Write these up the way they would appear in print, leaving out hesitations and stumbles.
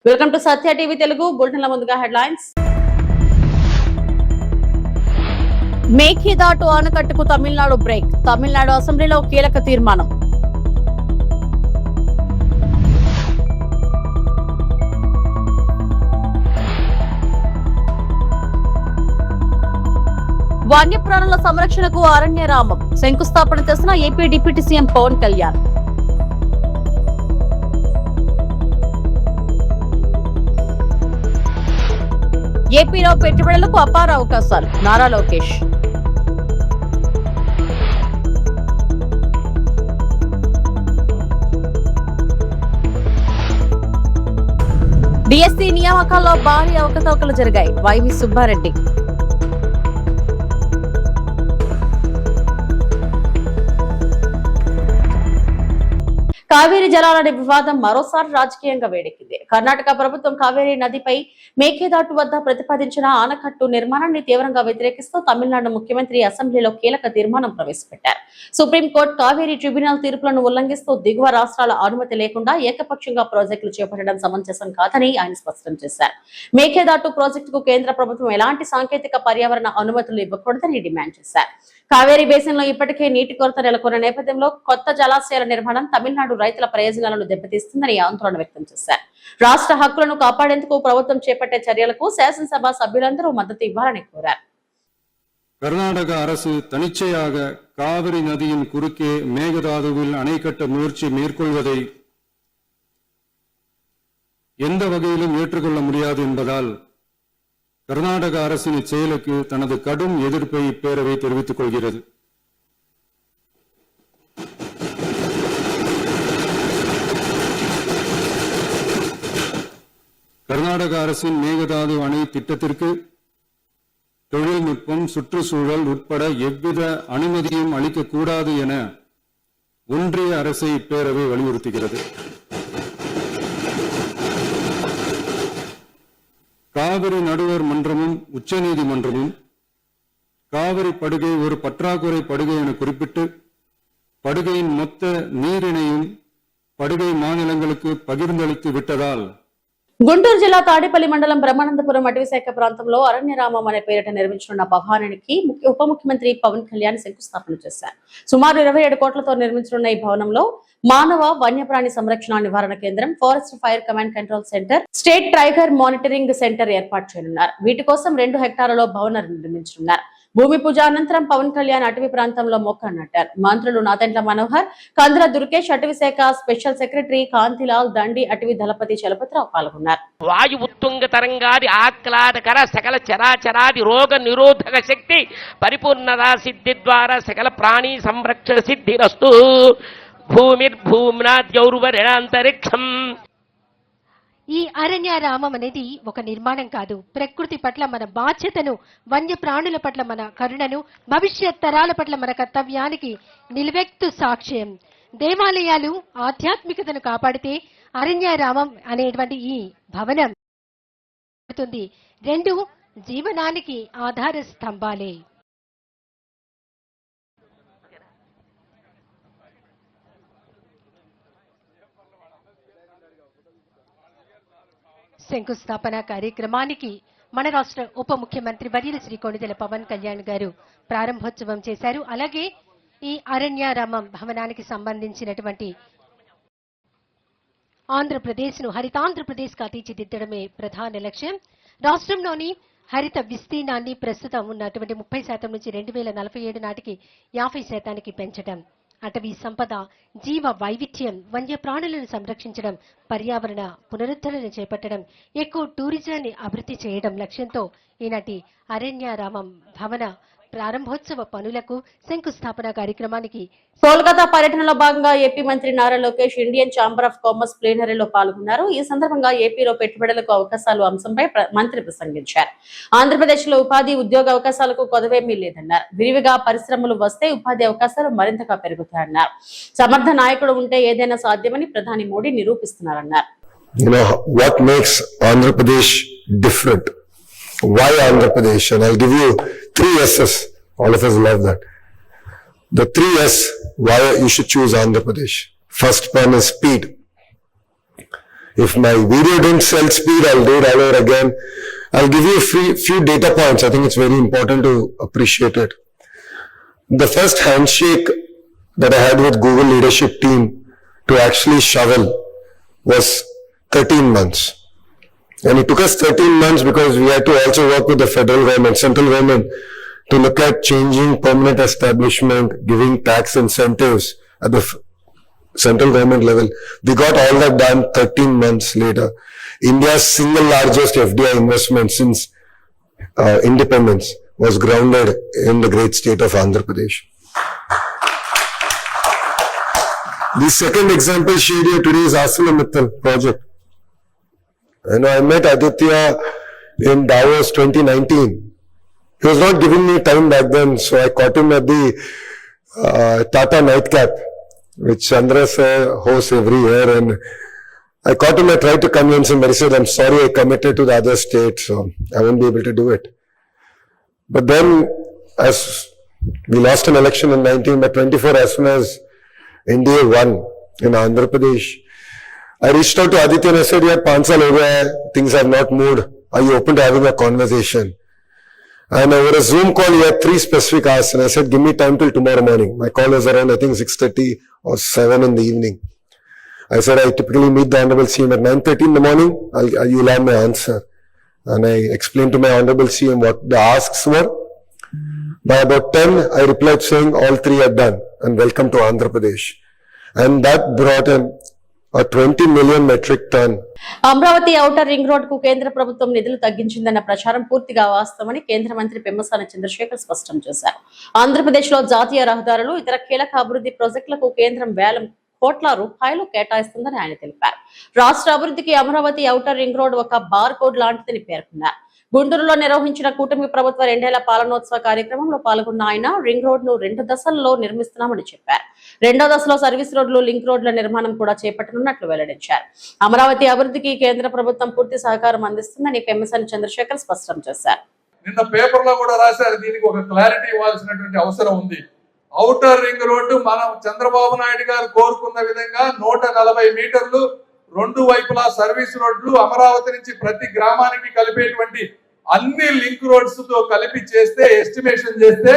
Welcome to Satya TV Telugu బులెటిన్ల ముందుగా headlines. Mekedatu ఆనకట్టుకు తమిళనాడు బ్రేక్. తమిళనాడు అసెంబ్లీలో కీలక తీర్మానం. వన్యప్రాణుల సంరక్షణకు అరణ్యరామం శంకుస్థాపన చేసిన AP deputy CM Pawan Kalyan. ఏపీలో పెట్టుబడులకు అపార అవకాశాలు నారా లోకేష్. డిఎస్సీ నియామకాల్లో భారీ అవకతవకలు జరిగాయి. వైవి సుబ్బారెడ్డి. కావేరీ జలాల వివాదం మరోసారి రాజకీయంగా వేడెక్కింది. కర్ణాటక ప్రభుత్వం కావేరీ నదిపై మేఘదాటు వద్ద ప్రతిపాదించిన ఆనకట్టు నిర్మాణాన్ని తీవ్రంగా వ్యతిరేకిస్తూ తమిళనాడు ముఖ్యమంత్రి అసెంబ్లీలో కీలక తీర్మానం ప్రవేశపెట్టారు. సుప్రీంకోర్టు కావేరీ ట్రిబ్యునల్ తీర్పులను ఉల్లంఘిస్తూ దిగువ రాష్ట్రాల అనుమతి లేకుండా ఏకపక్షంగా ప్రాజెక్టులు చేపట్టడం సమంజసం కాదని ఆయన స్పష్టం చేశారు. మేఘదాటు ప్రాజెక్టుకు కేంద్ర ప్రభుత్వం ఎలాంటి సాంకేతిక పర్యావరణ అనుమతులు ఇవ్వకూడదని డిమాండ్ చేశారు. కావేరీ బేసిన్ లో ఇప్పటికే నీటి కొరత నెలకొన్న నేపథ్యంలో కొత్త జలాశయాల నిర్మాణం తమిళనాడు రైతుల ప్రయోజనాలను దెబ్బతీస్తుందని ఆందోళన వ్యక్తం చేశారు. రాష్ట్ర హక్కులను కాపాడేందుకు ప్రభుత్వం చేపట్టే చర్యలకు శాసనసభ సభ్యులందరూ మద్దతు ఇవ్వాలని కోరారు. கர்நாடக அரசு தனிச்சையாக காவிரி நதியின் குறுக்கே மேகதாதுவில் அணை கட்ட முயற்சி மேற்கொள்வதை எந்த வகையிலும் ஏற்றுக்கொள்ள முடியாது என்பதால் கர்நாடக அரசின் இச்செயலுக்கு தனது கடும் எதிர்ப்பை இப்பேரவை தெரிவித்துக் கொள்கிறது. கர்நாடக அரசின் மேகதாது அணை திட்டத்திற்கு தொழில்நுட்பம், சுற்றுச்சூழல் உட்பட எவ்வித அனுமதியும் அளிக்கக்கூடாது என ஒன்றிய அரசை இப்பேரவை வலியுறுத்துகிறது. காவிரி நடுவர் மன்றமும் உச்சநீதிமன்றமும் காவிரி படுகை ஒரு பற்றாக்குறை படுகை என குறிப்பிட்டு படுகையின் மொத்த நீரினையும் படுகை மாநிலங்களுக்கு பகிர்ந்தளித்து விட்டதால் గుంటూరు జిల్లా తాడేపల్లి మండలం బ్రహ్మానందపురం అటవీశాఖ ప్రాంతంలో అరణ్యరామం అనే పేరిట నిర్మించనున్న భవనానికి ఉప ముఖ్యమంత్రి పవన్ కళ్యాణ్ శంకుస్థాపన చేశారు. సుమారు 27 కోట్లతో నిర్మించనున్న ఈ భవనంలో మానవ వన్యప్రాణి సంరక్షణ నివారణ కేంద్రం, forest fire command control centre, state tiger monitoring centre ఏర్పాటు చేయనున్నారు. వీటి కోసం 2 హెక్టార్లలో భవనాన్ని నిర్మించనున్నారు. భూమి పూజ అనంతరం పవన్ కళ్యాణ్ అటవీ ప్రాంతంలో మొక్కలు నాటారు. మంత్రులు నాదెండ్ల మనోహర్, కందుల దుర్గేష్, అటవీశాఖ స్పెషల్ సెక్రటరీ కాంతిలాల్ దండి, అటవీ దళపతి చలపతిరావు పాల్గొన్నారు. వాయు ఉత్తుంగ తరంగాది ఆహ్లాదకర సకల చరాచరాది రోగ నిరోధక శక్తి పరిపూర్ణతా సిద్ధి ద్వారా సకల ప్రాణి సంరక్షణ సిద్ధిరస్తు. భూమిర్భూమ్నా ద్యౌర్వరేణాంతరిక్షం. ఈ అరణ్యారామం అనేది ఒక నిర్మాణం కాదు, ప్రకృతి పట్ల మన బాధ్యతను, వన్య ప్రాణుల పట్ల మన కరుణను, భవిష్యత్ తరాల పట్ల మన కర్తవ్యానికి నిలువెత్తు సాక్ష్యం. దేవాలయాలు ఆధ్యాత్మికతను కాపాడితే అరణ్యారామం అనేటువంటి ఈ భవనం 2 జీవనానికి ఆధార స్తంభాలే. శంకుస్థాపన కార్యక్రమానికి మన రాష్ట్ర ఉప ముఖ్యమంత్రి వర్యులు శ్రీ కొణిదెల పవన్ కళ్యాణ్ గారు ప్రారంభోత్సవం చేశారు. అలాగే ఈ అరణ్యారామం భవనానికి సంబంధించినటువంటి ఆంధ్రప్రదేశ్ను హరితాంధ్రప్రదేశ్ గా తీర్చిదిద్దడమే ప్రధాన లక్ష్యం. రాష్ట్రంలోని హరిత విస్తీర్ణాన్ని ప్రస్తుతం ఉన్నటువంటి 30% నుంచి 2047 నాటికి 50% పెంచడం, అటవీ సంపద, జీవ వైవిధ్యం, వన్యప్రాణులను సంరక్షించడం, పర్యావరణ పునరుద్ధరణ చేపట్టడం, ఎక్కువ టూరిజాన్ని అభివృద్ధి చేయడం లక్ష్యంతో ఈనాటి అరణ్యారామం భవన ప్రారంభోత్సవ పనులకు శంకుస్థాపన కార్యక్రమానికి కోల్కతా పర్యటనలో భాగంగా ఏపీ మంత్రి Nara Lokesh Indian chamber of commerce ప్లీనరీలో పాల్గొన్నారు. ఈ సందర్భంగా ఏపీలో పెట్టుబడులకు అవకాశాలు అంశంపై మంత్రి ప్రసంగించారు. ఆంధ్రప్రదేశ్ లో ఉపాధి, ఉద్యోగ అవకాశాలకు కొదవేమీ లేదన్నారు. విరివిగా పరిశ్రమలు వస్తే ఉపాధి అవకాశాలు మరింతగా పెరుగుతాయన్నారు. సమర్థ నాయకుడు ఉంటే ఏదైనా సాధ్యమని ప్రధాని Modi నిరూపిస్తున్నారన్నారు. What makes Andhra Pradesh different? Why Andhra Pradesh? And I'll give you 3 S's. All of us love that. The 3 S why you should choose Andhra Pradesh. First one is speed. If my video didn't sell speed, I'll do it all over again. I'll give you a few data points. I think it's very important to appreciate it. The first handshake that I had with Google leadership team to actually shovel was 13 months. And it took us 13 months because we had to also work with the federal government, central government, to look at changing permanent establishment, giving tax incentives at the central government level. We got all that done 13 months later. India's single largest FDI investment since independence was grounded in the great state of Andhra Pradesh. The second example shared here today is ArcelorMittal project. I met Aditya in Davos 2019. He was not giving me time back then, so I caught him at the Tata Nightcap, which Andres hosts every year, and I caught him. I tried to convince him, but he said, "I'm sorry, I committed to the other state, so I won't be able to do it." But then, as we lost an election in 19, but 24, as soon as NDA won in Andhra Pradesh, I reached out to Aditya and I said, "Yeah, 5 saal ho gaya hai, things have not moved. Are you open to having a conversation?" And over a Zoom call, he had 3 specific asks, and I said, "Give me time till tomorrow morning." My call was around, I think, 6:30 or 7 in the evening. I said, "I typically meet the Honorable CM at 9:30 in the morning. You'll have my answer." And I explained to my Honorable CM what the asks were. By about 10, I replied saying, "All 3 are done, and welcome to Andhra Pradesh." And that brought in a 20 million metric ton. Amaravati outer ring road కు కేంద్ర ప్రభుత్వం నిధులు తగ్గించిందన్న ప్రచారం పూర్తిగా వాస్తవమని కేంద్ర మంత్రి పెమ్మసాని చంద్రశేఖర్ స్పష్టం చేశారు. ఆంధ్రప్రదేశ్ లో జాతీయ రహదారులు ఇతర కీలక అభివృద్ధి ప్రాజెక్టులకు కేంద్రం వేల కోట్ల రూపాయలు కేటాయిస్తుందని ఆయన తెలిపారు. రాష్ట్ర అభివృద్ధికి అమరావతి ఔటర్ రింగ్ రోడ్ ఒక బార్ కోడ్ లాంటిదని పేర్కొన్నారు. గుంటూరులో నిర్వహించిన కూటమి ప్రభుత్వ 2 ఏళ్ల పాలనోత్సవ కార్యక్రమంలో పాల్గొన్న ఆయన రింగ్ రోడ్ ను 2 దశల్లో నిర్మిస్తున్నామని చెప్పారు. 2వ దశలో సర్వీస్ రోడ్లు, లింక్ రోడ్ల నిర్మాణం కూడా చేపట్టనున్నట్లు వెల్లడించారు. అమరావతి అభివృద్ధికి కేంద్ర ప్రభుత్వం పూర్తి సహకారం అందిస్తుందని పెమ్మసాని చంద్రశేఖర్ స్పష్టం చేశారు. నిన్న పేపర్ లో కూడా రాశారు, దీనికి ఒక క్లారిటీ ఇవ్వాల్సినటువంటి అవసరం ఉంది. ఔటర్ రింగ్ రోడ్డు మనం చంద్రబాబు నాయుడు గారు కోరుకున్న విధంగా 140 మీటర్లు 2 వైపులా సర్వీస్ రోడ్లు, అమరావతి నుంచి ప్రతి గ్రామానికి కలిపేటువంటి అన్ని లింక్ రోడ్స్ తో కలిపి చేస్తే, ఎస్టిమేషన్ చేస్తే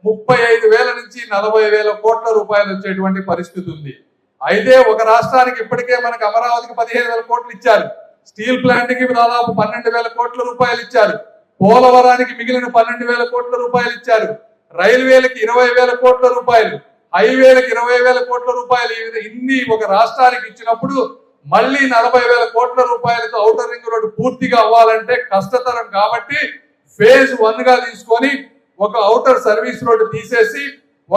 35,000 నుంచి 40,000 కోట్ల రూపాయలు వచ్చేటువంటి పరిస్థితి ఉంది. అయితే ఒక రాష్ట్రానికి ఇప్పటికే మనకు అమరావతికి 15,000 కోట్లు ఇచ్చారు, స్టీల్ ప్లాంట్ కి దాదాపు 12,000 కోట్ల రూపాయలు ఇచ్చారు, పోలవరానికి మిగిలిన 12,000 కోట్ల రూపాయలు ఇచ్చారు, రైల్వేలకి 20,000 కోట్ల రూపాయలు, హైవేలకు 20,000 కోట్ల రూపాయలు. ఇన్ని ఒక రాష్ట్రానికి ఇచ్చినప్పుడు మళ్ళీ 40,000 కోట్ల రూపాయలతో ఔటర్ రింగ్ రోడ్డు పూర్తిగా అవ్వాలంటే కష్టతరం. కాబట్టి ఫేజ్ 1 గా తీసుకొని ఒక ఔటర్ సర్వీస్ రోడ్డు తీసేసి,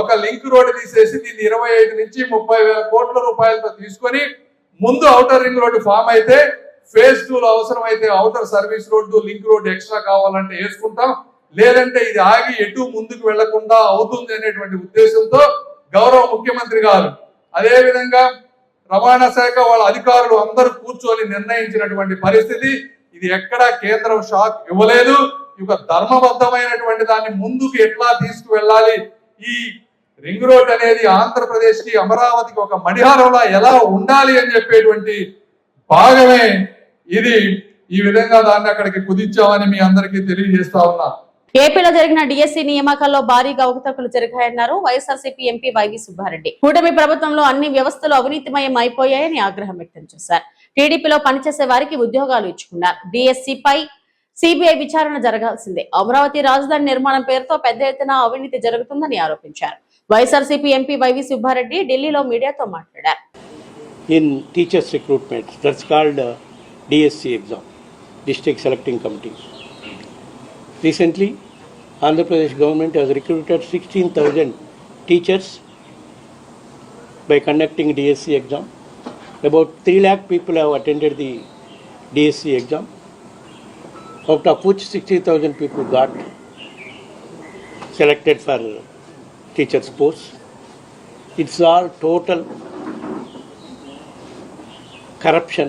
ఒక లింక్ రోడ్డు తీసేసి, దీన్ని 25 నుంచి 30,000 కోట్ల రూపాయలతో తీసుకొని ముందు ఔటర్ రింగ్ రోడ్డు ఫామ్ అయితే, ఫేజ్ 2 లో అవసరమైతే outer service road, link road extra కావాలంటే వేసుకుంటాం, లేదంటే ఇది ఆగి ఎటు ముందుకు వెళ్లకుండా అవుతుంది అనేటువంటి ఉద్దేశంతో గౌరవ ముఖ్యమంత్రి గారు, అదే విధంగా రవాణా శాఖ వాళ్ళ అధికారులు అందరూ కూర్చొని నిర్ణయించినటువంటి పరిస్థితి. ఇది ఎక్కడా కేంద్రం షాక్ ఇవ్వలేదు. ఇక ధర్మబద్ధమైనటువంటి దాన్ని ముందుకు ఎట్లా తీసుకువెళ్ళాలి, ఈ రింగ్ రోడ్ అనేది ఆంధ్రప్రదేశ్ కి, అమరావతికి ఒక మణిహారంలా ఎలా ఉండాలి అని చెప్పేటువంటి భాగమే ఇది. ఈ విధంగా దాన్ని అక్కడికి కుదించామని మీ అందరికీ తెలియజేస్తా ఉన్నా. ఏపీలో జరిగిన డిఎస్సీ నియామకాల్లో భారీగా అవకతవకలు జరిగాయన్నారు వైఎస్ఆర్సీపీ ఎంపీ వైవి సుబ్బారెడ్డి. కూటమి ప్రభుత్వంలో అన్ని వ్యవస్థలు అవినీతిమయం అయిపోయాయని ఆగ్రహం వ్యక్తం చేశారు. టీడీపీలో పనిచేసే వారికి ఉద్యోగాలు ఇచ్చుకున్నారు. డిఎస్సీపై సిబిఐ విచారణ జరగాల్సిందే. అమరావతి రాజధాని నిర్మాణం పేరుతో పెద్ద ఎత్తున అవినీతి జరుగుతుందని ఆరోపించారు. వైఎస్ఆర్సీపీ ఎంపీ వైవి సుబ్బారెడ్డి ఢిల్లీలో మీడియాతో మాట్లాడారు. In teachers recruitment, that's called DSC exam, District Selecting Committee. Recently, Andhra Pradesh government has recruited 16,000 teachers by conducting DSC exam. About 3 lakh people have attended the DSC exam, out of which 60,000 people got selected for teachers posts. It's all total corruption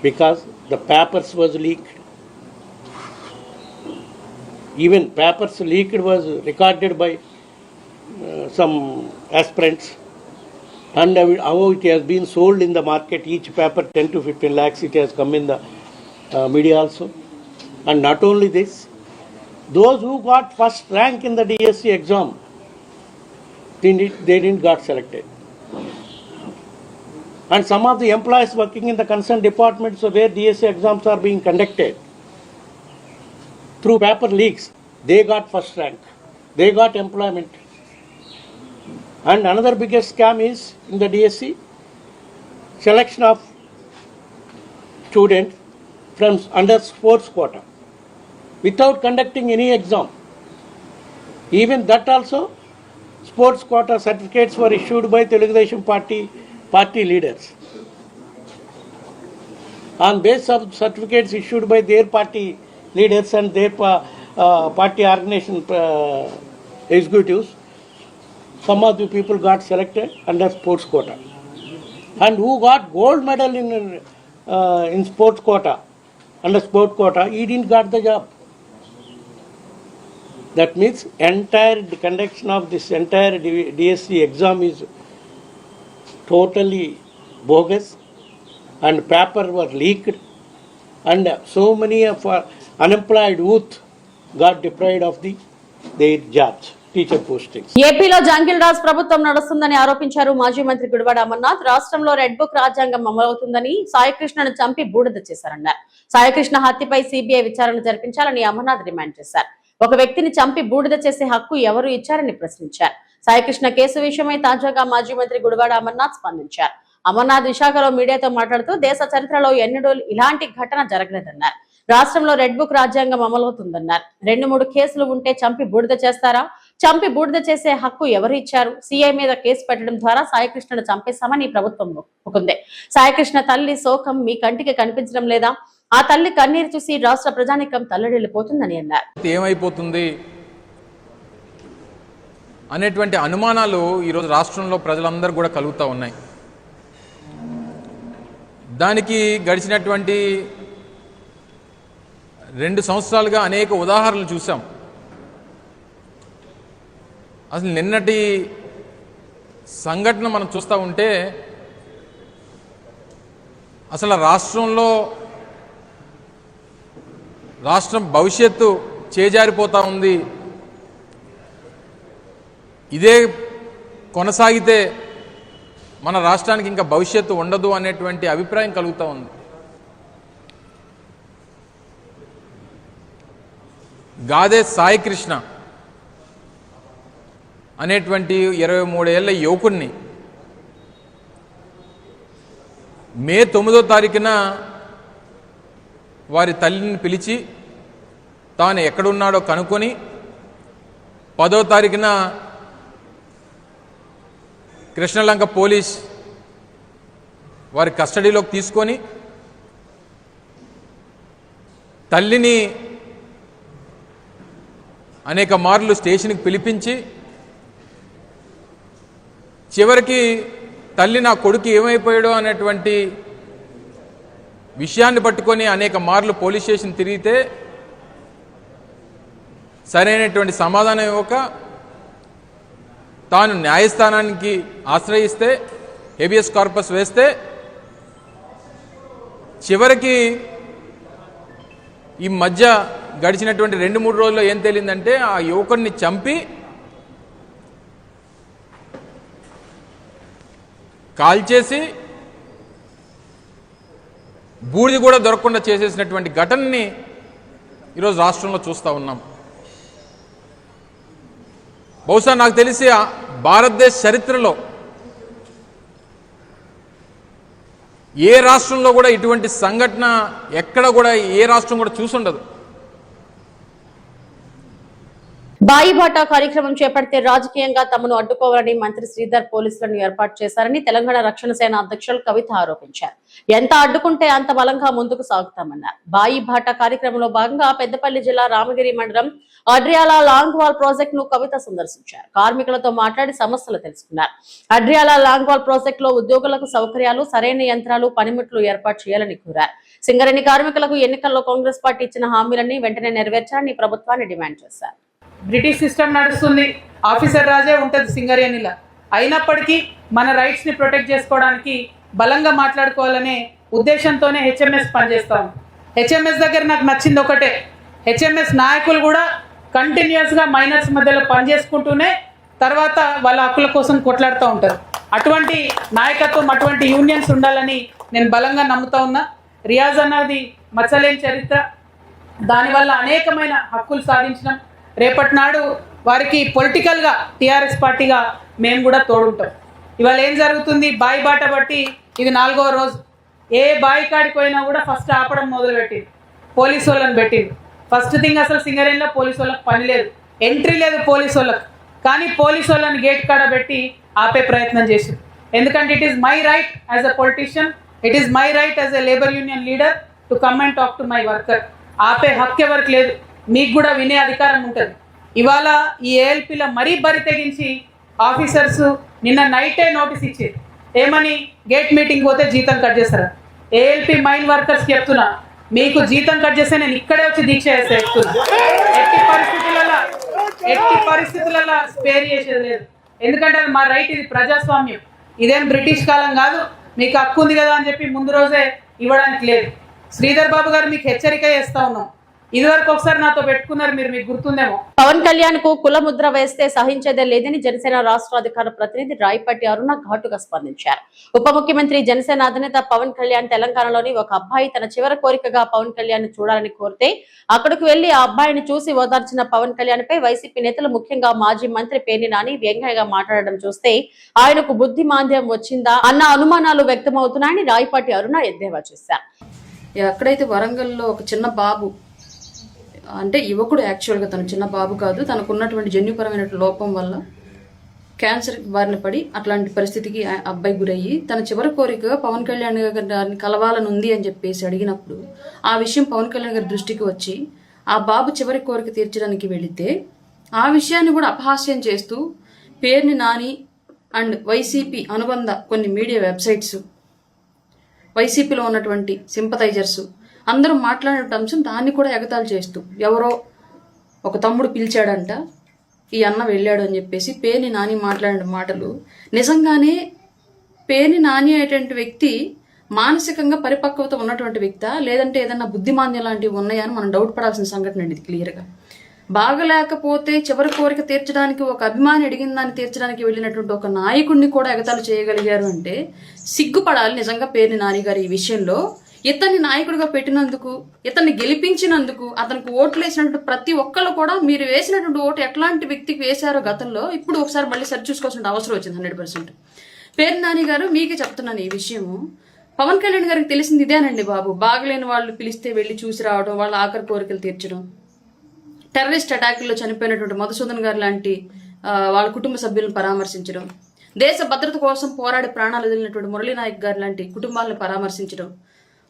because the papers was leaked. Even papers leaked was recorded by some aspirants And how it has been sold in the market, each paper 10 to 15 lakhs, it has come in the media also. And not only this, those who got first rank in the DSC exam, they didn't got selected. And some of the employees working in the concerned departments where DSC exams are being conducted, through paper leaks, they got first rank. They got employment. And another biggest scam is in the DSC, selection of students from under sports quota without conducting any exam. Even that also, sports quota certificates were issued by Telugudesam party leaders. On basis of certificates issued by their party leaders and their party organization executives, some of the people got selected under sports quota. And who got gold medal in sports quota, under sports quota, he didn't got the job. That means entire conduction of this entire DSC exam is totally bogus, and paper were leaked, and so many of our unemployed youth got deprived of their jobs, teacher postings. ఏపీలో jungle Raj ప్రభుత్వం నడుస్తుందని ఆరోపించారు మాజీ మంత్రి గుడివాడ అమర్నాథ్. రాష్ట్రంలో red book రాజ్యాంగం అమలవుతుందని సాయికృష్ణను చంపి బూడిద చేశారన్నారు. సాయికృష్ణ హత్యపై సిబిఐ విచారణ జరిపించాలని అమర్నాథ్ డిమాండ్ చేశారు. ఒక వ్యక్తిని చంపి బూడిద చేసే హక్కు ఎవరు ఇచ్చారని ప్రశ్నించారు. సాయికృష్ణ కేసు విషయమై తాజాగా మాజీ మంత్రి గుడివాడ అమర్నాథ్ స్పందించారు. అమర్నాథ్ విశాఖలో మీడియాతో మాట్లాడుతూ దేశ చరిత్రలో ఎన్నడూ ఇలాంటి ఘటన జరగలేదన్నారు. రాష్ట్రంలో రెడ్ బుక్ రాజ్యాంగం అమలవుతుందన్నారు. 2-3 కేసులు ఉంటే చంపి బూడిద చేస్తారా? చంపి బూడిద చేసే హక్కు ఎవరు ఇచ్చారు? సిఐ మీద కేసు పెట్టడం ద్వారా సాయికృష్ణను చంపేస్తామని ప్రభుత్వం ఒప్పుకుంది. సాయికృష్ణ తల్లి శోకం మీ కంటికి కనిపించడం లేదా? ఆ తల్లి కన్నీరు చూసి రాష్ట్ర ప్రజానికం తల్లడిల్లిపోతుందని అన్నారు. ఏమైపోతుంది అనేటువంటి అనుమానాలు ఈరోజు రాష్ట్రంలో ప్రజలందరూ కూడా కలుగుతూ ఉన్నాయి. దానికి గడిచినటువంటి 2 సంవత్సరాలుగా అనేక ఉదాహరణలు చూసాం. అసలు నిన్నటి సంఘటన మనం చూస్తూ ఉంటే అసలు రాష్ట్రం భవిష్యత్తు చేజారిపోతూ ఉంది. ఇదే కొనసాగితే మన రాష్ట్రానికి ఇంకా భవిష్యత్తు ఉండదు అనేటువంటి అభిప్రాయం కలుగుతూ ఉంది. గాదే సాయికృష్ణ అనేటువంటి 23 ఏళ్ల యువకుడిని మే 9వ తారీఖున వారి తల్లిని పిలిచి తాను ఎక్కడున్నాడో కనుక్కొని 10వ తారీఖున కృష్ణలంక పోలీస్ వారి కస్టడీలోకి తీసుకొని తల్లిని అనేక మార్లు స్టేషన్కి పిలిపించి చివరికి తల్లి నా కొడుకు ఏమైపోయాడో అనేటువంటి విషయాన్ని పట్టుకొని అనేక మార్లు పోలీస్ స్టేషన్ తిరిగితే సరైనటువంటి సమాధానం ఇవ్వక తాను న్యాయస్థానానికి ఆశ్రయిస్తే హేబియస్ కార్పస్ వేస్తే చివరికి ఈ మధ్య గడిచినటువంటి 2-3 రోజుల్లో ఏం తేలిందంటే ఆ యువకుడిని చంపి కాల్చేసి బూడిది కూడా దొరకకుండా చేసేసినటువంటి ఘటనని ఈరోజు రాష్ట్రంలో చూస్తూ ఉన్నాం. బహుశా నాకు తెలిసి భారతదేశ చరిత్రలో ఏ రాష్ట్రంలో కూడా ఇటువంటి సంఘటన ఎక్కడ కూడా ఏ రాష్ట్రం కూడా చూసుండదు. బాయిబాటా కార్యక్రమం చేపడితే రాజకీయంగా తమను అడ్డుకోవాలని మంత్రి శ్రీధర్ పోలీసులను ఏర్పాటు చేశారని తెలంగాణ రక్షణ సేన అధ్యక్షులు కవిత ఆరోపించారు. ఎంత అడ్డుకుంటే అంత బలంగా ముందుకు సాగుతామన్నారు. బాయిబాటా కార్యక్రమంలో భాగంగా పెద్దపల్లి జిల్లా రామగిరి మండలం అడ్రియాల లాంగ్ వాల్ ప్రాజెక్ట్ ను కవిత సందర్శించారు. కార్మికులతో మాట్లాడి సమస్యలు తెలుసుకున్నారు. అడ్రియాల లాంగ్ వాల్ ప్రాజెక్ట్ లో ఉద్యోగులకు సౌకర్యాలు, సరైన యంత్రాలు, పనిముట్లు ఏర్పాటు చేయాలని కోరారు. సింగరేణి కార్మికులకు ఎన్నికల్లో కాంగ్రెస్ పార్టీ ఇచ్చిన హామీలన్నీ వెంటనే నెరవేర్చాలని ప్రభుత్వాన్ని డిమాండ్ చేశారు. బ్రిటిష్ సిస్టమ్ నడుస్తుంది, ఆఫీసర్ రాజే ఉంటుంది సింగరేణిలా. అయినప్పటికీ మన రైట్స్ని ప్రొటెక్ట్ చేసుకోవడానికి బలంగా మాట్లాడుకోవాలనే ఉద్దేశంతోనే హెచ్ఎంఎస్ పనిచేస్తాం. హెచ్ఎంఎస్ దగ్గర నాకు నచ్చింది ఒకటే, హెచ్ఎంఎస్ నాయకులు కూడా కంటిన్యూస్గా మైనర్స్ మధ్యలో పనిచేసుకుంటూనే తర్వాత వాళ్ళ హక్కుల కోసం కొట్లాడుతూ ఉంటారు. అటువంటి నాయకత్వం, అటువంటి యూనియన్స్ ఉండాలని నేను బలంగా నమ్ముతా ఉన్నా. రియాజ్ అన్నది మచ్చలేని చరిత్ర, దానివల్ల అనేకమైన హక్కులు సాధించినాం. రేపటి నాడు వారికి పొలిటికల్గా టీఆర్ఎస్ పార్టీగా మేము కూడా తోడుంటాం. ఇవాళ ఏం జరుగుతుంది, బాయి బాట బట్టి ఇది 4వ రోజు. ఏ బాయి కాడికి పోయినా కూడా ఫస్ట్ ఆపడం మొదలుపెట్టింది, పోలీసు వాళ్ళని పెట్టింది. ఫస్ట్ థింగ్ అసలు సింగరేణిలో పోలీసు వాళ్ళకి పని లేదు, ఎంట్రీ లేదు పోలీసు వాళ్ళకి. కానీ పోలీసు వాళ్ళని గేట్ కాడ పెట్టి ఆపే ప్రయత్నం చేసింది. ఎందుకంటే it is my right as a politician, it is my right as a labour union leader to come and talk to my worker. ఆపే హక్కు ఎవరికి లేదు, మీకు కూడా వినే అధికారం ఉంటుంది. ఇవాళ ఈ ఏఎల్పీలో మరీ బరి తెగించి ఆఫీసర్స్ నిన్న నైటే నోటీస్ ఇచ్చారు, ఏమని, గేట్ మీటింగ్ పోతే జీతం కట్ చేస్తారా. ఏఎల్పీ మైన్ వర్కర్స్కి చెప్తున్నా, మీకు జీతం కట్ చేస్తే నేను ఇక్కడే వచ్చి దీక్ష చేస్తే ఎట్టి పరిస్థితులలో స్పేర్ చేసేది లేదు. ఎందుకంటే అది మా రైట్, ఇది ప్రజాస్వామ్యం, ఇదేం బ్రిటిష్ కాలం కాదు. మీకు హక్కు ఉంది కదా అని చెప్పి ముందు రోజే ఇవ్వడానికి లేదు. శ్రీధర్ బాబు గారు మీకు హెచ్చరిక చేస్తా ఉన్నాం, ఇదివరకు ఒకసారి నాతో పెట్టుకున్నారు మీరు, మీకు గుర్తుందేమో. పవన్ కళ్యాణ్ కు కుల ముద్ర వేస్తే సహించేదే లేదని జనసేన రాష్ట్ర అధికార ప్రతినిధి రాయపాటి అరుణ ఘాటుగా స్పందించారు. ఉప ముఖ్యమంత్రి జనసేన అధినేత పవన్ కళ్యాణ్ తెలంగాణలోని ఒక అబ్బాయి తన చివరి కోరికగా పవన్ కళ్యాణ్ చూడాలని కోరితే అక్కడికి వెళ్లి ఆ అబ్బాయిని చూసి ఓదార్చిన పవన్ కళ్యాణ్ పై వైసీపీ నేతలు, ముఖ్యంగా మాజీ మంత్రి పేర్ని నాని వ్యంగ్యంగా మాట్లాడడం చూస్తే ఆయనకు బుద్ధి మాంద్యం వచ్చిందా అన్న అనుమానాలు వ్యక్తమవుతున్నాయని రాయపాటి అరుణ ఎద్దేవా చేశారు. ఎక్కడైతే వరంగల్లో ఒక చిన్న బాబు, అంటే యువకుడు, యాక్చువల్గా తను చిన్న బాబు కాదు, తనకు ఉన్నటువంటి జన్యుపరమైన లోపం వల్ల క్యాన్సర్ బారిన పడి అట్లాంటి పరిస్థితికి అబ్బాయి గురయ్యి తన చివరి కోరికగా పవన్ కళ్యాణ్ గారిని కలవాలని ఉంది అని చెప్పేసి అడిగినప్పుడు ఆ విషయం పవన్ కళ్యాణ్ గారి దృష్టికి వచ్చి ఆ బాబు చివరి కోరిక తీర్చడానికి వెళితే ఆ విషయాన్ని కూడా అపహాస్యం చేస్తూ పేర్ని నాని అండ్ వైసీపీ అనుబంధ కొన్ని మీడియా వెబ్సైట్స్, వైసీపీలో ఉన్నటువంటి సింపథైజర్స్ అందరూ మాట్లాడిన అంశం దాన్ని కూడా ఎగతాళి చేస్తూ, ఎవరో ఒక తమ్ముడు పిలిచాడంట, ఈ అన్న వెళ్ళాడు అని చెప్పేసి పేర్ని నాని మాట్లాడిన మాటలు నిజంగానే పేర్ని నాని అనేటువంటి వ్యక్తి మానసికంగా పరిపక్వత ఉన్నటువంటి వ్యక్తా, లేదంటే ఏదన్నా బుద్ధిమాంద్యం లాంటివి ఉన్నాయా అని మనం డౌట్ పడాల్సిన సంఘటన అండి ఇది. క్లియర్గా బాగలేకపోతే చివరి కోరిక తీర్చడానికి, ఒక అభిమాని అడిగిన దాన్ని తీర్చడానికి వెళ్ళినటువంటి ఒక నాయకుడిని కూడా ఎగతాళి చేయగలిగారు అంటే సిగ్గుపడాలి నిజంగా పేర్ని నాని గారు ఈ విషయంలో. ఇతన్ని నాయకుడిగా పెట్టినందుకు, ఇతన్ని గెలిపించినందుకు, అతనికి ఓట్లు వేసినటువంటి ప్రతి ఒక్కళ్ళు కూడా మీరు వేసినటువంటి ఓటు ఎట్లాంటి వ్యక్తికి వేశారో గతంలో ఇప్పుడు ఒకసారి మళ్ళీ సరి చూసుకోవాల్సిన అవసరం వచ్చింది 100%. పేర్ని నాని గారు మీకే చెప్తున్నాను ఈ విషయము. పవన్ కళ్యాణ్ గారికి తెలిసింది ఇదేనండి బాబు, బాగలేని వాళ్ళు పిలిస్తే వెళ్ళి చూసి రావడం, వాళ్ళ ఆఖరి కోరికలు తీర్చడం, టెర్రరిస్ట్ అటాక్లో చనిపోయినటువంటి మధుసూదన్ గారు లాంటి వాళ్ళ కుటుంబ సభ్యులను పరామర్శించడం, దేశ భద్రత కోసం పోరాడి ప్రాణాలు వదిలినటువంటి మురళీ నాయక్ గారు లాంటి కుటుంబాలను పరామర్శించడం,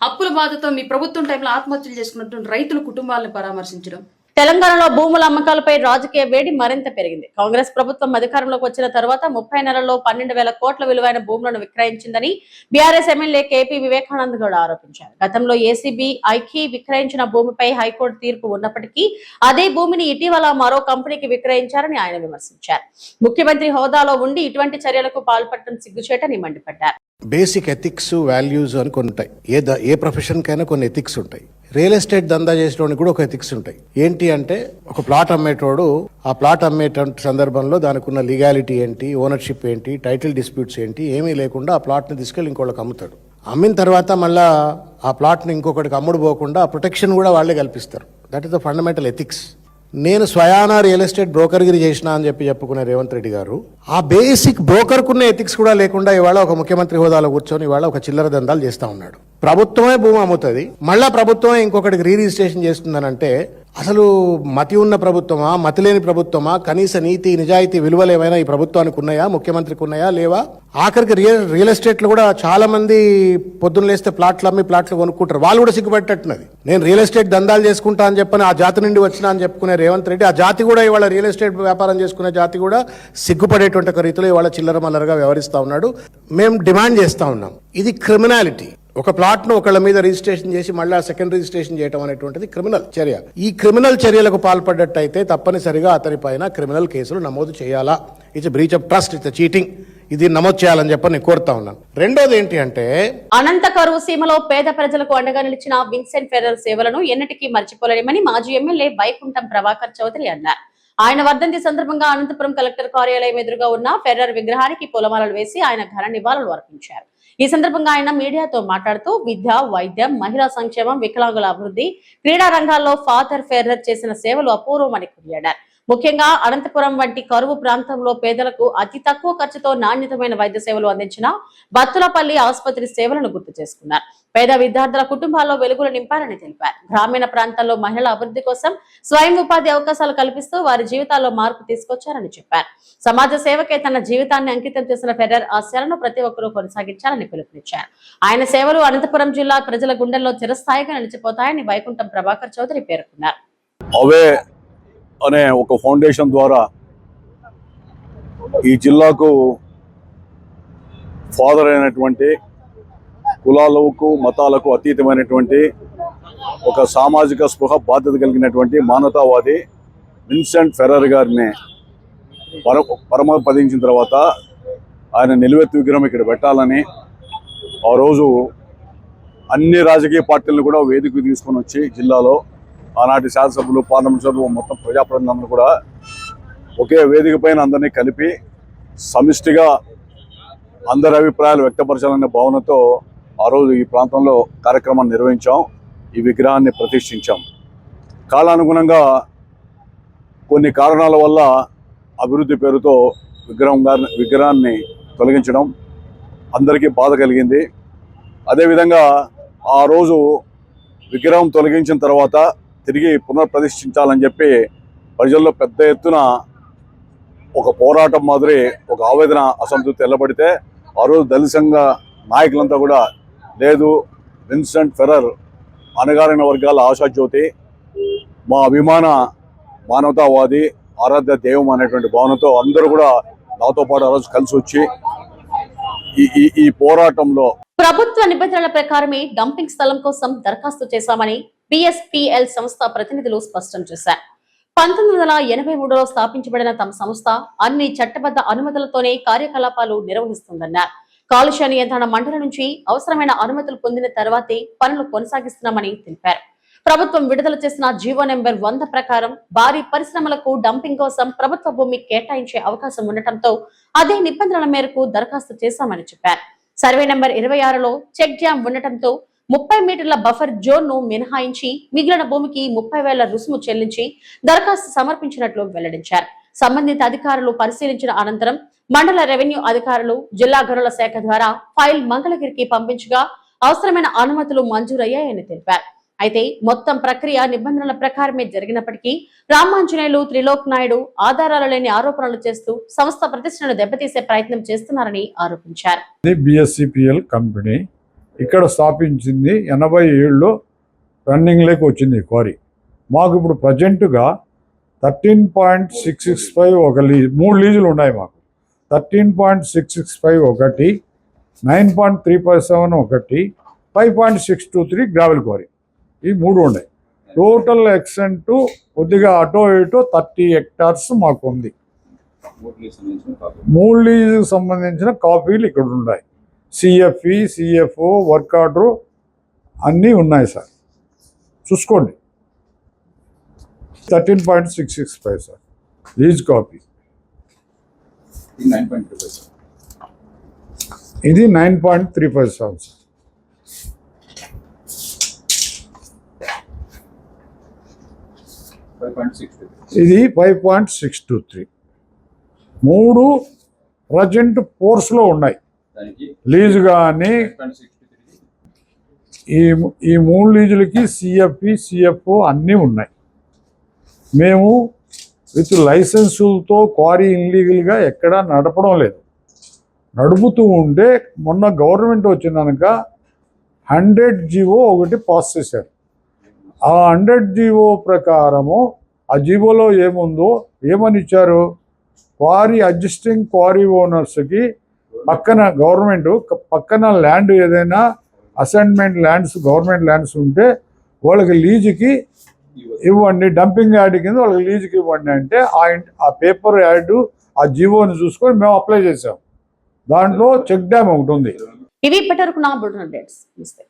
అప్పుల బాధతో మీ ప్రభుత్వం టైంలో ఆత్మహత్యలు చేసుకున్నటువంటి రైతుల కుటుంబాలను పరామర్శించడం. తెలంగాణలో భూముల అమ్మకాలపై రాజకీయ వేడి మరింత పెరిగింది. కాంగ్రెస్ ప్రభుత్వం అధికారంలోకి వచ్చిన తర్వాత 30 నెలల్లో 12,000 కోట్ల విలువైన భూములను విక్రయించిందని BRS MLA KP Vivekanand Goud ఆరోపించారు. గతంలో ఏసీబీ ఐకి విక్రయించిన భూమిపై హైకోర్టు తీర్పు ఉన్నప్పటికీ అదే భూమిని ఇటీవల మరో కంపెనీకి విక్రయించారని ఆయన విమర్శించారు. ముఖ్యమంత్రి హోదాలో ఉండి ఇటువంటి చర్యలకు పాల్పడటం సిగ్గుచేటని మండిపడ్డారు. బేసిక్ ఎథిక్స్, వాల్యూస్ అని కొన్ని ఉంటాయి. ఏ ప్రొఫెషన్కైనా కొన్ని ఎథిక్స్ ఉంటాయి. రియల్ ఎస్టేట్ దందా చేసేటోనికి కూడా ఒక ఎథిక్స్ ఉంటాయి. ఏంటి అంటే, ఒక ప్లాట్ అమ్మేటోడు ఆ ప్లాట్ అమ్మేటువంటి సందర్భంలో దానికి ఉన్న లీగాలిటీ ఏంటి, ఓనర్షిప్ ఏంటి, టైటిల్ డిస్ప్యూట్స్ ఏంటి, ఏమీ లేకుండా ఆ ప్లాట్ని తీసుకెళ్ళి ఇంకోళ్ళకి అమ్ముతాడు. అమ్మిన తర్వాత మళ్ళా ఆ ప్లాట్ని ఇంకొకటికి అమ్ముడు పోకుండా ఆ ప్రొటెక్షన్ కూడా వాళ్ళే కల్పిస్తారు. That is the fundamental ethics. నేను స్వయాన రియల్ ఎస్టేట్ బ్రోకర్గిరి చేసిన అని చెప్పుకునే రేవంత్ రెడ్డి గారు ఆ బేసిక్ బ్రోకర్కున్న ఎథిక్స్ కూడా లేకుండా ఇవాళ ఒక ముఖ్యమంత్రి హోదాలో కూర్చొని ఇవాళ ఒక చిల్లర దందాలు చేస్తూ ఉన్నాడు. ప్రభుత్వమే భూమి అమ్ముతుంది, మళ్ళా ప్రభుత్వమే ఇంకొకటికి రిజిస్ట్రేషన్ చేస్తుందనంటే అసలు మతి ఉన్న ప్రభుత్వమా, మతి లేని ప్రభుత్వమా, కనీస నీతి నిజాయితీ విలువలు ఏమైనా ఈ ప్రభుత్వానికి ఉన్నాయా, ముఖ్యమంత్రికి ఉన్నాయా, లేవా? ఆఖరికి రియల్ ఎస్టేట్లో కూడా చాలా మంది పొద్దున్న లేస్తే ప్లాట్లు అమ్మి ప్లాట్లు కొనుక్కుంటారు. వాళ్ళు కూడా సిగ్గుపెట్టట్టున్నది. నేను రియల్ ఎస్టేట్ దందాలు చేసుకుంటా అని చెప్పని ఆ జాతి నుండి వచ్చినా అని చెప్పుకునే రేవంత్ రెడ్డి, ఆ జాతి కూడా ఇవాళ రియల్ ఎస్టేట్ వ్యాపారం చేసుకునే జాతి కూడా సిగ్గుపడేటువంటి ఒక రీతిలో ఇవాళ చిల్లర మల్లరగా వ్యవహరిస్తూ ఉన్నాడు. మేము డిమాండ్ చేస్తూ ఉన్నాం, ఇది క్రిమినాలిటీ. ఒక ప్లాట్ను ఒకళ్ళ మీద రిజిస్ట్రేషన్ చేసి మళ్ళీ సెకండ్ రిజిస్ట్రేషన్ చేయడం అనేటువంటిది క్రిమినల్ చర్య. ఈ క్రిమినల్ చర్యలకు పాల్పడ్డట్టయితే తప్పనిసరిగా అతని పైన క్రిమినల్ కేసులు నమోదు చేయాలా. It's breach of trust, it's cheating. ఇది నమోదు చేయాలని చెప్పి నేను కోరుతా ఉన్నాను. రెండోది ఏంటి అంటే అనంత కరువు సీమలో పేద ప్రజలకు అండగా నిలిచిన విన్సెంట్ ఫెర్రర్ సేవలను ఎన్నటికీ మర్చిపోలేమని మాజీ ఎమ్మెల్యే వైకుంఠం ప్రభాకర్ చౌదరి అన్నారు. ఆయన వర్ధంతి సందర్భంగా అనంతపురం కలెక్టర్ కార్యాలయం ఎదురుగా ఉన్న ఫెర్రర్ విగ్రహానికి పూలమాలలు వేసి ఆయన ఘన నివాళులు అర్పించారు. ఈ సందర్భంగా ఆయన మీడియాతో మాట్లాడుతూ విద్య, వైద్యం, మహిళా సంక్షేమం, వికలాంగుల అభివృద్ధి, క్రీడా రంగాల్లో ఫాదర్ ఫెర్రర్ చేసిన సేవలు అపూర్వమని కొనియాడారు. ముఖ్యంగా అనంతపురం వంటి కరువు ప్రాంతంలో పేదలకు అతి తక్కువ ఖర్చుతో నాణ్యతమైన వైద్య సేవలు అందించిన బత్తులపల్లి ఆసుపత్రి సేవలను గుర్తు చేసుకున్నారు. పేద విద్యార్థుల కుటుంబాల్లో వెలుగులు నింపారని తెలిపారు. గ్రామీణ ప్రాంతాల్లో మహిళల అభివృద్ధి కోసం స్వయం ఉపాధి అవకాశాలు కల్పిస్తూ వారి జీవితాల్లో మార్పు తీసుకొచ్చారని చెప్పారు. సమాజ సేవకే తన జీవితాన్ని అంకితం చేసిన ఫెర్రర్ ఆశయాలను ప్రతి ఒక్కరూ కొనసాగించాలని పిలుపునిచ్చారు. ఆయన సేవలు అనంతపురం జిల్లా ప్రజల గుండెల్లో చిరస్థాయిగా నిలిచిపోతాయని వైకుంఠం ప్రభాకర్ చౌదరి పేర్కొన్నారు. అనే ఒక ఫౌండేషన్ ద్వారా ఈ జిల్లాకు ఫాదర్ అయినటువంటి కులాలకు మతాలకు అతీతమైనటువంటి ఒక సామాజిక స్పృహ బాధ్యత కలిగినటువంటి మానవతావాది విన్సెంట్ ఫెర్రర్ గారిని పరమపదించిన తర్వాత ఆయన నిలువెత్తు విగ్రహం ఇక్కడ పెట్టాలని ఆ రోజు అన్ని రాజకీయ పార్టీలను కూడా వేదికకు తీసుకొని వచ్చి జిల్లాలో ఆనాటి శాసనసభ్యులు, పార్లమెంట్ సభ్యులు, మొత్తం ప్రజాప్రతినిధులందరూ కూడా ఒకే వేదిక పైన అందరినీ కలిపి సమిష్టిగా అందరి అభిప్రాయాలు వ్యక్తపరచాలనే భావనతో ఆ రోజు ఈ ప్రాంతంలో కార్యక్రమాన్ని నిర్వహించాం. ఈ విగ్రహాన్ని ప్రతిష్ఠించాం. కాలానుగుణంగా కొన్ని కారణాల వల్ల అభివృద్ధి పేరుతో విగ్రహాన్ని తొలగించడం అందరికీ బాధ కలిగింది. అదేవిధంగా ఆ రోజు విగ్రహం తొలగించిన తర్వాత తిరిగి పునఃప్రతిష్ఠించాలని చెప్పి ప్రజల్లో పెద్ద ఎత్తున ఒక పోరాటం మాదిరి ఒక ఆవేదన, అసంతృప్తి ఎల్లబడితే ఆ రోజు దళిత సంఘ నాయకులంతా కూడా లేదు, విన్సెంట్ ఫెర్రర్ అణగారిన వర్గాల ఆశాజ్యోతి, మా అభిమాన మానవతావాది, ఆరాధ్య దైవం అనేటువంటి భావనతో అందరూ కూడా నాతో పాటు ఆ రోజు కలిసి వచ్చి ఈ పోరాటంలో ప్రభుత్వ నిబంధనల ప్రకారమే డంపింగ్ స్థలం కోసం దరఖాస్తు చేశామని బిఎస్పీఎల్ సంస్థ ప్రతినిధులు స్పష్టం చేశారు. 1983లో స్థాపించబడిన తమ సంస్థ అన్ని చట్టబద్ధ అనుమతులతోనే కార్యకలాపాలు నిర్వహిస్తుందన్నారు. కాలుష్య నియంత్రణ మండలి నుంచి అవసరమైన అనుమతులు పొందిన తర్వాతే పనులు కొనసాగిస్తున్నామని తెలిపారు. ప్రభుత్వం విడుదల చేసిన జీవో నెంబర్ 100 ప్రకారం భారీ పరిశ్రమలకు డంపింగ్ కోసం ప్రభుత్వ భూమి కేటాయించే అవకాశం ఉండటంతో అదే నిబంధనల మేరకు దరఖాస్తు చేశామని చెప్పారు. సర్వే నెంబర్ 26లో చెక్ డ్యాం ఉండటంతో 30 మీటర్ల బఫర్ జోన్ ను మినహాయించి మిగిలిన భూమికి 30,000 రుసుము చెల్లించి దరఖాస్తు సమర్పించినట్లు వెల్లడించారు. సంబంధిత అధికారులు పరిశీలించిన అనంతరం మండల రెవెన్యూ అధికారులు జిల్లా గనుల శాఖ ద్వారా ఫైల్ మంగళగిరికి పంపించగా అవసరమైన అనుమతులు మంజూరయ్యాయని తెలిపారు. అయితే మొత్తం ప్రక్రియ నిబంధనల ప్రకారమే జరిగినప్పటికీ రామాంజనేయులు, త్రిలోక్ నాయుడు ఆధారాలు లేని ఆరోపణలు చేస్తూ సంస్థ ప్రతిష్టను దెబ్బతీసే ప్రయత్నం చేస్తున్నారని ఆరోపించారు. బిఎస్సిపిఎల్ కంపెనీ ఇక్కడ స్థాపించింది 87లో రన్నింగ్లోకి వచ్చింది క్వారీ. మాకు ఇప్పుడు ప్రజెంట్గా 13.665 ఒక లీజ్, 3 లీజులు ఉన్నాయి మాకు. 13.665 ఒకటి, 9.357 ఒకటి, 5.623 గ్రావెల్ క్వారీ, ఈ 3 ఉన్నాయి. టోటల్ ఎక్స్టెంట్ కొద్దిగా అటో ఇటో 30 హెక్టార్స్ మాకు ఉంది. 3 లీజుకు సంబంధించిన కాపీలు ఇక్కడ ఉన్నాయి. సిఎఫ్ఈ, సిఎఫ్ఓ, వర్క్ ఆర్డరు అన్నీ ఉన్నాయి సార్, చూసుకోండి. 13.665 సార్ లీజ్ కాపీ. ఇది 9.357 సార్. ఇది 5.623. 3 ప్రజెంట్ ఫోర్స్లో ఉన్నాయి లీజు. కానీ ఈ 3 లీజులకి సిఎఫ్ఈ, సిఎఫ్ఓ అన్నీ ఉన్నాయి. మేము విత్ లైసెన్సులతో క్వారీ ఇన్లీగల్గా ఎక్కడా నడపడం లేదు. నడుపుతూ ఉంటే మొన్న గవర్నమెంట్ వచ్చినాక 100 జీవో ఒకటి పాస్ చేశారు. ఆ 100 జీవో ప్రకారము ఆ జీవోలో ఏముందో ఏమని ఇచ్చారు, క్వారీ అడ్జస్టింగ్ క్వారీ ఓనర్స్కి పక్కన గవర్నమెంట్ పక్కన ల్యాండ్ ఏదైనా అసైన్మెంట్ ల్యాండ్స్, గవర్నమెంట్ ల్యాండ్స్ ఉంటే వాళ్ళకి లీజుకి ఇవ్వండి, డంపింగ్ యార్డ్ కింద వాళ్ళకి లీజుకి ఇవ్వండి అంటే ఆ పేపర్ యాడ్ ఆ జీవోని చూసుకొని మేము అప్లై చేసాం. దాంట్లో చెక్ డ్యామ్ ఒకటి ఉంది. ఇవి ఇప్పటివరకు నా బులెటిన్ అప్డేట్స్. నమస్తే.